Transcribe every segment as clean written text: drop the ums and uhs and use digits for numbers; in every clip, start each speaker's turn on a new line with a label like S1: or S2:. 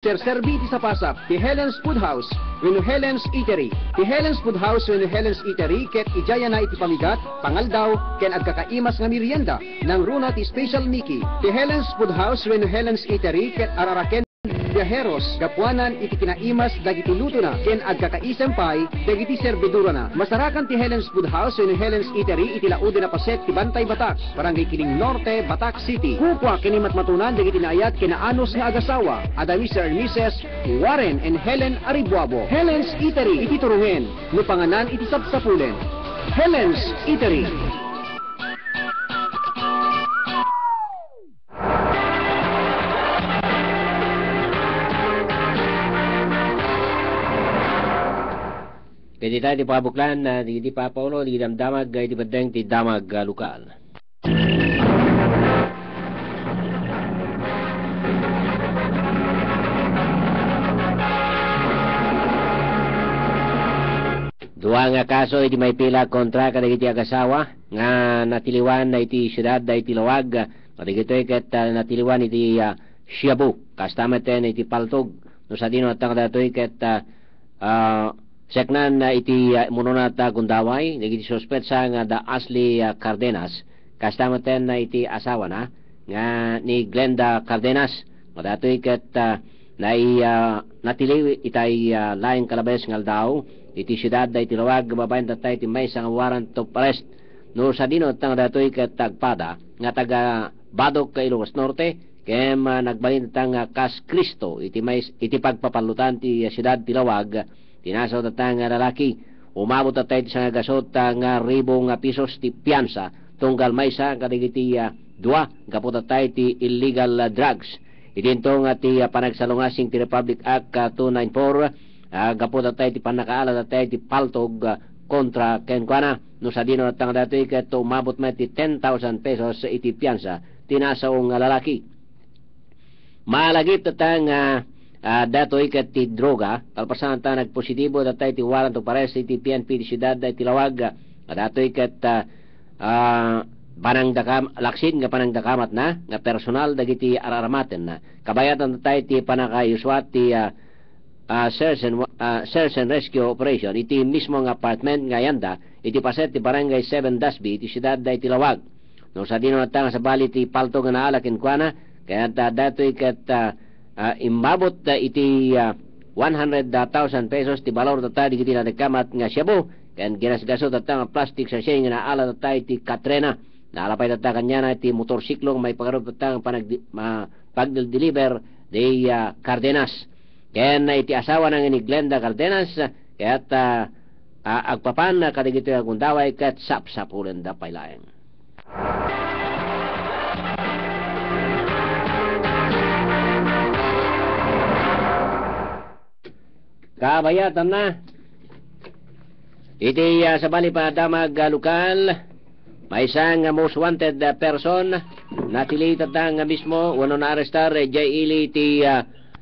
S1: Serserbi iti sa pasap, ti Helen's Food House, wenno Helen's Eatery. Ti Helen's Food House wenno Helen's Eatery, ket ijaya na iti pamigat, pangaldaw, ken agkakaimas nga merienda, ng runa ti Special Mickey. Ti Helen's Food House wenno Helen's Eatery, ket araraken biyaheros, gapuanan iti kinaimas dagiti luto na, ken agkakaisempay, dagiti serbidura na. Masarakan ti Helen's Food House wenno Helen's Eatery, iti laude na paset ti Bantay Batak, Barangay Kiling Norte, Batak City. Kupwa kinimat matunan dagiti naayat kinaanos nga agasawa, ada Mr. and Mrs. Warren and Helen Aribuabo. Helen's Eatery, iti turungen, no panganan iti sapsapulen. Helen's Eatery.
S2: Pwede tayo di pabuklan na di papaulo, di damdamag, di badeng di damag lokal. Dua nga kaso iti may pila kontra kadagiti agasawa nga natiliwan na iti syudad da iti Lawag, kadagito ket natiliwan iti Shabu, kastameten iti Paltog, no sa dino at kadatoy ket seknan iti munonata gundaway, nagiti suspetsa nga da Ashley Cardenas, kastameten na iti asawa na, nga ni Glenda Cardenas, madatoy ket natiliw itay laing kalabes ngal daw, iti siyudad da iti Lawag, babayan tatay iti may isang warrant of arrest, no sa dinot nga datoy ket tagpada, nga taga Badok ka Ilocos Norte, kem nagbalin tatang Kas Kristo, iti pagpapalutan ti siyudad ti Lawag, tinasaw tatang lalaki, umabot tatay ti sang gasot nga ribong pisos ti piyansa, tunggal maysa kadigiti dua, kapot tatay ti illegal drugs. Itintong ti panagsalungasing ti Republic Act 294, kapot tatay ti panakaala tatay ti Paltog kontra kenkwana, no sa dino natang datoy ket umabot may ti 10,000 pesos iti piyansa, tinasaw nga lalaki. Malagip tatang datoy ket ti droga, kalpasan ta nagpositibo datay ti warrant of arrest iti PNP ti siyudad ti Lawag, datoy ket laksin nga panangdakamat na nga personal dagiti araramaten na kabayatan tatay ti panakayuswat ti search and rescue operation iti mismo nga apartment nga yanda iti paset ti barangay 7 Dasby iti siyudad ti Lawag, no sa dino natang sa bali ti palto nga naalakin kuana, kaya datoy ket imbabot iti 100,000 pesos ti balor tatay digiti na nagkamat nga Shabu, ken ginasgaso tatay nga plastic sachet nga naala tatay ti Katrina, naalapay tatay kanya na iti motorsiklong may pagarup tatay pag-deliver di Cardenas, ken iti asawa ng ni Glenda Cardenas, kaya't agpapan kadigito yung gundaway ket sapsapulen da pailaeng. Kabayatan na iti sa bali pa damag lokal, may isang most wanted person natili tatang mismo wano na arestar Jayili ti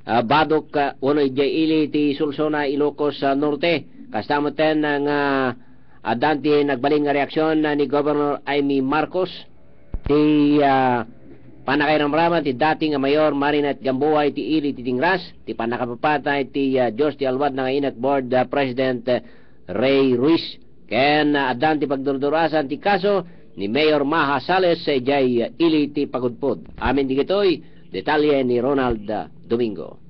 S2: Badok wano Jayili ti Sulsona Ilocos Norte, kastamoten nga adanti nagbaling nga reaksyon ni Governor Amy Marcos ti panakairamraman ti dating Mayor Marinette Gamboa ti ili ti Tingras, ti panakapapatay ti Diyos ti Alwad ng Inak Board President Ray Ruiz, ken adan ti pagdurdurasan ti kaso ni Mayor Maha Sales jay ili ti pagudpod. Amin di gitoy detalye ni Ronald Domingo.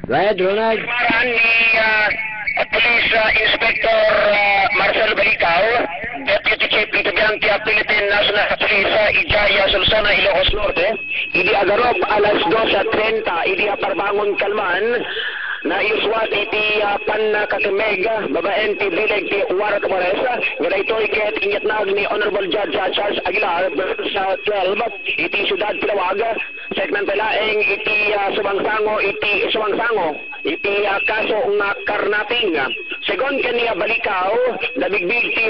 S2: Go ahead, Ronald.
S3: Maraan ni Police Inspector Marcel Balicao, Deputy Chief Integrante of Philippine National Police Ijaya Sulsona Ilocos Norte, idi agarop alas 2:30, idi aparbangon kalman na iswat iti panakakimeg babaen ti bileg ti warrant of arrest nga ito'y ket inyatnag ni Honorable Judge Charles Aguilar sa 12 iti siyudad ti Lawag, segment laeng iti sumangsango iti kaso nga karnating. Segon kaniya Balicao, nabigbig ti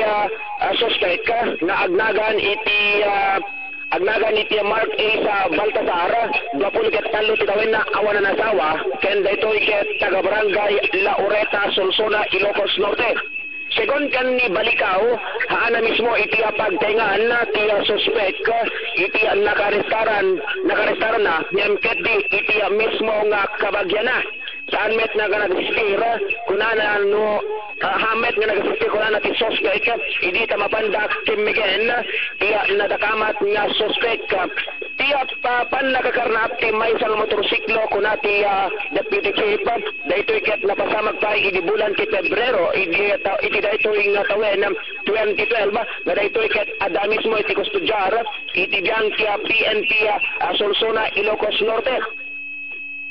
S3: suspect na agnagan iti Agnagan iti Mark A. sa Baltasar, 24 titawin na awan na nasawa, ken daytoy ket taga-barangay La Ureta, Solsona, Ilocos Norte. Segon kan ni Balikaw, haan na mismo iti pagtengan ti suspek iti nakarestaran na nyamket di iti mismo nga kabagyan na. Saan met nga nagsistir kunana no hamet nga nagsistir kunana ti suspek idi ta mapandak timigen tiya nadakamat nga suspek tiya pan nakakarnap ti may sang motorsiklo kunati deputy chief daytoy ket napasamag pa idi bulan ti Pebrero idi daytoy nga tawen 2012 nga daytoy ket ada mismo iti kustudjar iti biyang ti PNP Solsona Ilocos Norte.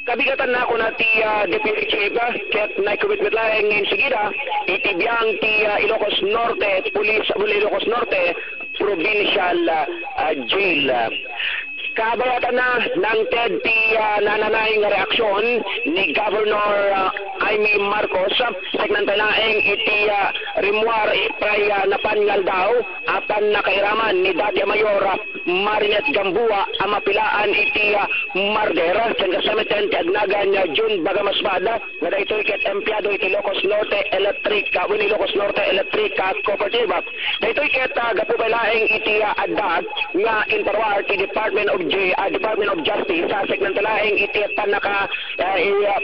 S3: Kabigatan na ako na ti Deputy Chief ket naikubit-bit lang insigida iti biyang ti Ilocos Norte, Police Ilocos Norte Provincial Jail. Kabayatan na ng TED ti nananayang reaksyon ni Governor Jaime Marcos segnantalaeng iti rimwar ipray napangal daw apan nakairaman ni Datia Mayor Marinet Gambua ang mapilaan iti murder ken kasamiten ti agnagan June Bagamasbada nga daytoy ket empleyado iti Ilocos Norte Electric Ilocos Norte Electric Cooperative daytoy ket gapubalaeng iti addat nga interwar ti Department of Justice sa segnantalaeng iti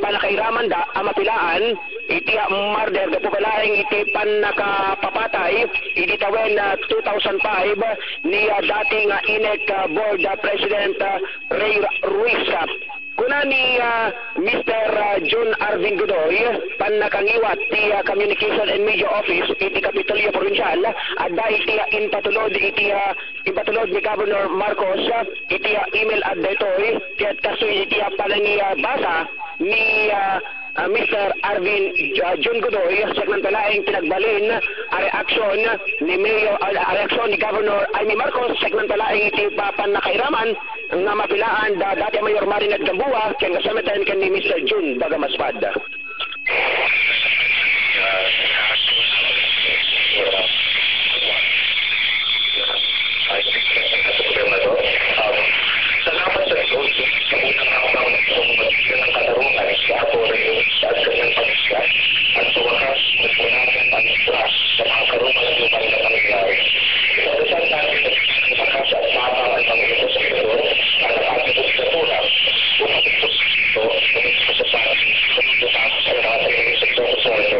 S3: panakairaman da ang mapilaan iti murder gapubalaeng iti panakapapatay iti tawen 2005 ni dating INEC Board President Ray Ruiz. Kuna ni Mr. John Arvin Godoy, panakangiwat ti Communication and Media Office iti Kapitolyo Provincial, adda iti impatulod ni Governor Marcos iti email ad daytoy ket kastoy iti panangi basa ni Mr. Arvin John Godoy segnantalaeng pinagbalin a reaksyon ni Governor Jaime Marcos segnantalaeng iti panakairaman nga mapilaan dati Mayor Marinet Gambua ken kasamitan ken ni Mr. June Bagamasbada.
S4: Salamat sa ito. Kamutan ako ng katarungan sa ako rin sa kanyang pag-isya at sa wakas nagpunasan ang trust sa mga karungan ng lupa na nangyayari. Isasal natin ang wakas at mahaba ang Panginoon sa ito at ang ating pagkatulang kung matitos ito sa ating pagkatulang sa ating sektor sa ito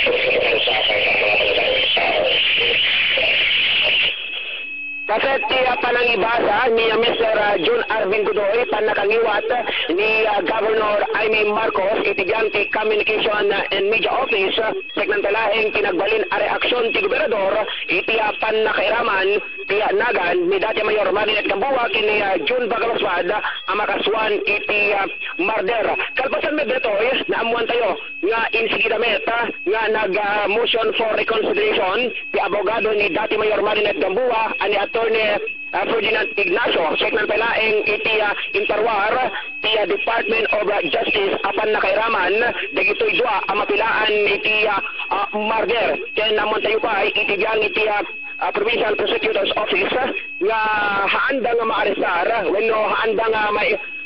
S4: pagkatulang ng mga malalayang tao.
S3: Kaset ti panangibasa ni Mr. John Arvin Godoy panakangiwat ni Governor Jaime Marcos iti biyang ti Communication and Media Office segnantalaeng pinagbalin a reaksyon ti gobernador iti panakairaman ti nagan ni Datia Mayor Marinet Gambua kini June Bagamasbada ang makaswan iti murder. Kalpasan med detoy naamuan tayo nga insigidamet nga nag-motion for reconsideration ti abogado ni Datia Mayor Marinet Gambua ani Attorney Ferdinand Ignacio segnantalaeng iti interwar ti Department of Justice apan nakairaman dagitoy dua ang mapilaan iti murder ken namon tayo pa iti biyang iti Provincial Prosecutor's Office nga haanda nga maarestar wenno haanda nga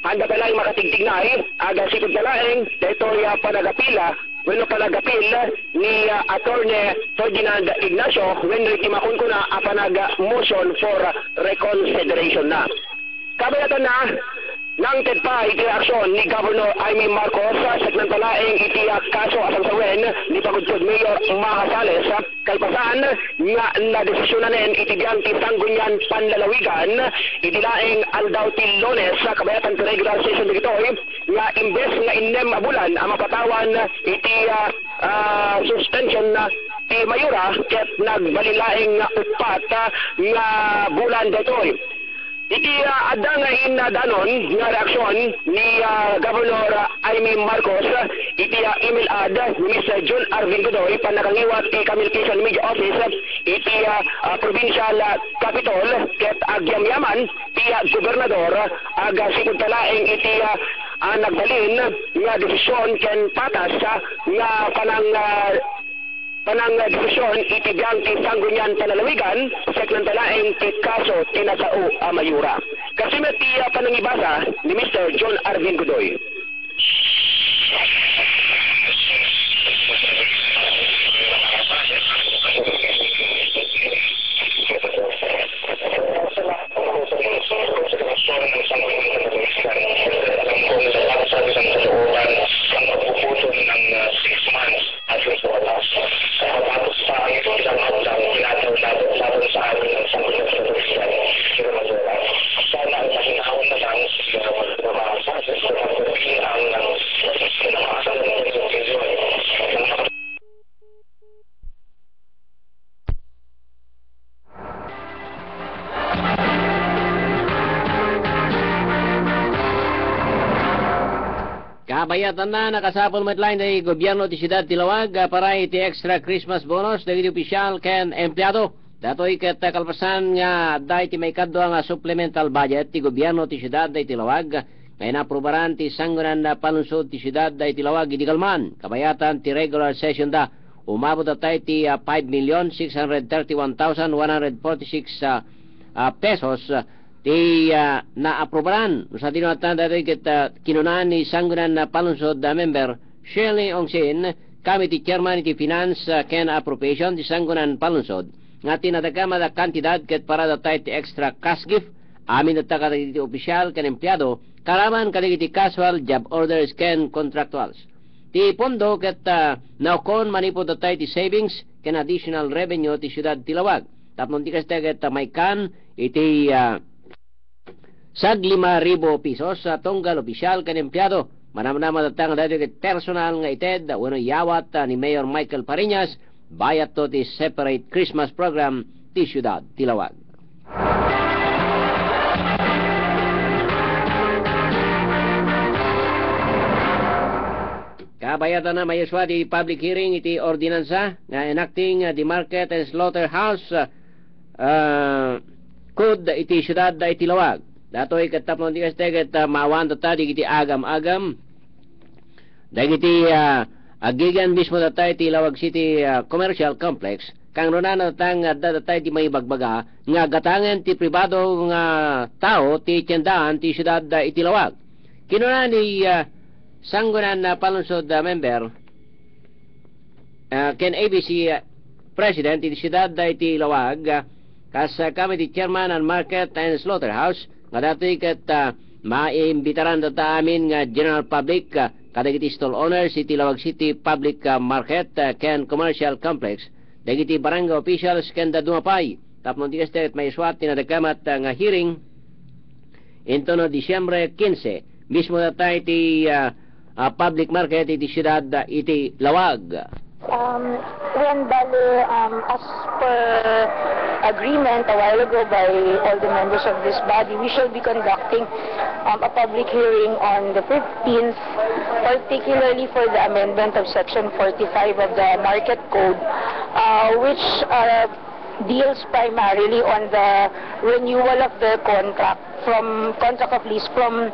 S3: handa pa lang makatigtignay aga sikod kalaeng daytoy panagapila wenno palagapil ni Attorney Ferdinand Ignacio wenno itimakon ko na apanag motion for reconsideration na. Kabayatan na nang pa iti aksyon ni Governor Jaime Marcos segnantalaeng iti kaso asang sawen ni Pagudpud Mayor Maha Sales kalpasan nga nadesisyonanen iti biyang ti Sangguniang Panlalawigan iti laeng aldaw ti Lunes kabayatan ti regular session ditoy nga imbes nga innem a bulan ang mapatawan iti suspension na ti Mayura ket nagbalilaeng upat nga bulan ditoy. Iti adda nga danon nga reaksyon ni Governor Jaime Marcos iti email ad ni Mr. John Arvin Godoy panakangiwat ti Communication Media Office iti Provincial Capital ket agyamyaman ti Gobernador aga sikod talaeng iti nagbalin nga desisyon ken patas nga panang desisyon iti biyang ti Sangguniang Panlalawigan segnantalaeng ti kaso tinasao a Mayura. Kasimet ti panangibasa ni Mr. John Arvin Godoy.
S2: Kabayatan na nakasapol metline day gobyerno ti siyudad Tilawag para iti extra Christmas bonus dagiti opisyal ken empleyado. Datoy ket kalpasan nga day ti may kadwa nga supplemental budget ti gobyerno ti siyudad day Tilawag ngay naprobaran ti sanggunan na palunsod ti siyudad day Tilawag idi Galman. Kabayatan ti regular session da umabot atay ti 5,631,146 pesos ti naaprobaran sa dinatan dati kinunan ni sanggunan na palunsod na member Shirley Ongsin kami ti chairman ti finance ken appropriation ti sanggunan palunsod nga tinadagama da kantidad ket para datay ti extra cash gift amin at ti opisyal ken empleyado karaman kadagiti casual job orders ken contractuals ti pondo ket naukon manipod datay ti savings ken additional revenue ti siyudad Tilawag tapnon ti ket may kan iti sag 5,000 pesos sa tonggal opisyal ken empleyado manamnama datang dati ket personal nga ited wano yawat ni Mayor Michael Pariñas bayat to ti separate Christmas program ti siyudad Tilawag. Kabayatan na mayuswa di public hearing iti ordinansa nga enacting the Market and Slaughterhouse code iti siyudad da Tilawag. Datoy ket tapno ti kasteget maawan ta digiti agam-agam dagiti agigan mismo datay Tilawag City Commercial Complex kang runana tang datay ti may bagbaga nga gatangen ti pribado nga tao ti tiendahan ti siyudad da Tilawag. Kinuna ni sanggunan na palunsod member ken ABC President ti siyudad da Tilawag kas kami ti Chairman and Market and Slaughterhouse nga dati ket maimbitaran data amin nga general public kadagiti stall owners si Tilawag City Public Market ken Commercial Complex dagiti barangay officials ken dadumapay tapno ti ket may swat tinadagkamat nga hearing into no Disyembre 15 mismo data iti public market iti siyudad iti Lawag.
S5: When bale, as per agreement a while ago by all the members of this body, we shall be conducting a public hearing on the 15th, particularly for the amendment of Section 45 of the Market Code, which deals primarily on the renewal of the contract of lease from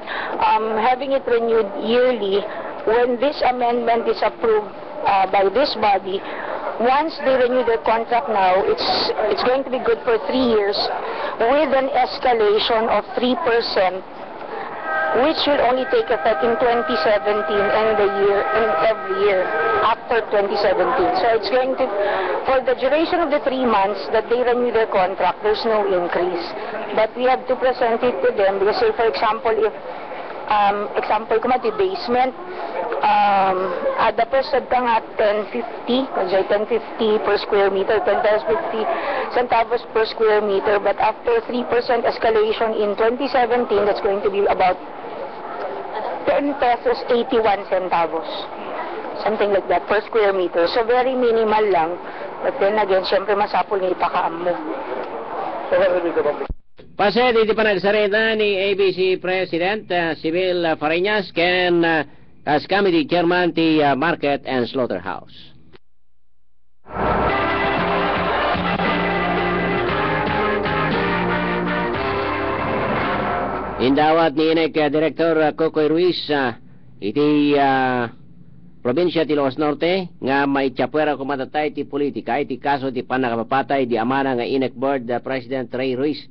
S5: having it renewed yearly. When this amendment is approved by this body, once they renew their contract now, it's going to be good for 3 years with an escalation of 3%, which will only take effect in 2017 and every year after 2017. So it's going to, for the duration of the 3 months that they renew their contract, there's no increase. But we have to present it to them because, say, for example, if the basement, the first ka nga 10.50 per square meter, 10.50 centavos per square meter, but after 3% escalation in 2017, that's going to be about 10 pesos 81 centavos, something like that per square meter. So very minimal lang, but then again, syempre masapol ni ipakaam mo.
S2: Pase di panagsarita ni ABC President Sibyl Fariñas ken as Committee Chairman ti Market and Slaughterhouse. Indawat ni Inek Director Cocoy Ruiz iti probinsya ti Ilocos Norte nga may tiyapwera kumatatay ti politika iti kaso ti panakapapatay di amana nga Inek Board President Ray Ruiz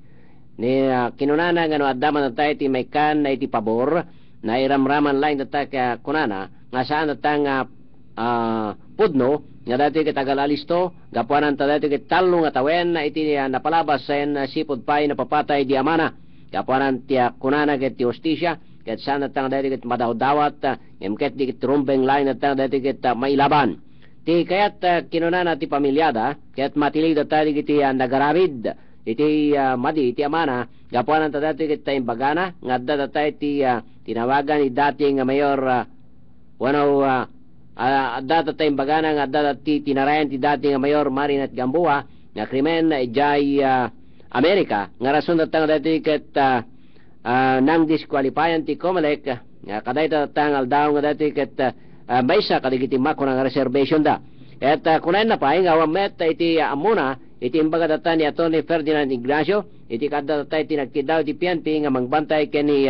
S2: ni kinunana nga no addaman tayo ti may kan na iti pabor na iramraman lain data ka kunana nga saan datang pudno nga dati kitagalalisto gapuanan ta dati kitalo nga tawen na iti napalabas sen sipod pay napapatay di amana gapuanan ti kunana ket ti hostisya ket saan datang dati kit madawdawat emket di kitrumbeng lain datang dati kit mailaban ti kayat kinunana ti pamilyada ket matilig data kiti nagaramid iti madi iti amana gapuanan ta dati kita imbagana ngadda data iti tinawagan ni dating mayor adda ta imbagana ngadda dati tinarayan ti dating mayor Marinette Gamboa nga krimen ijay Amerika nga rason datang dati ket nang disqualifyan ti Comelec nga kaday tangal daw nga dati ket maysa kadigiti mako ng reservation da. Et kunain na pa nga wamet iti amuna iti imbaga data ni Atty. Ferdinand Ignacio iti kada data iti nagkidaw iti PNP nga mangbantay kani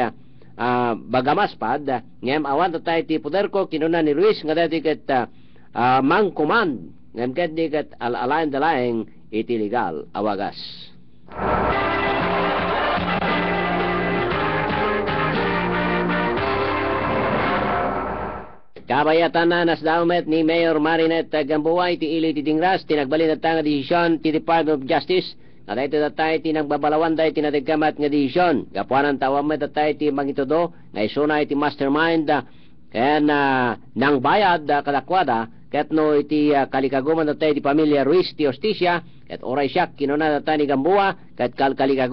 S2: bagamas pad ngem awan data iti poder ko kinuna ni Luis nga dati ket mang command ngem ket di ket alain dalaeng iti legal awagas. Kabayatan na nasdaumet ni Mayor Marinette Gamboa iti ili titingras tinagbalin at nga desisyon ti Department of Justice na dahito datay ti nagbabalawan dahi tinatagamat nga desisyon gapuanan tawamet datay ti mangitudo nga isuna iti mastermind ken nang bayad kadakwada ket no iti kalikaguman datay ti pamilya Ruiz ti Justicia ket oray siya kinuna datay ni Gamboa ket kalikaguman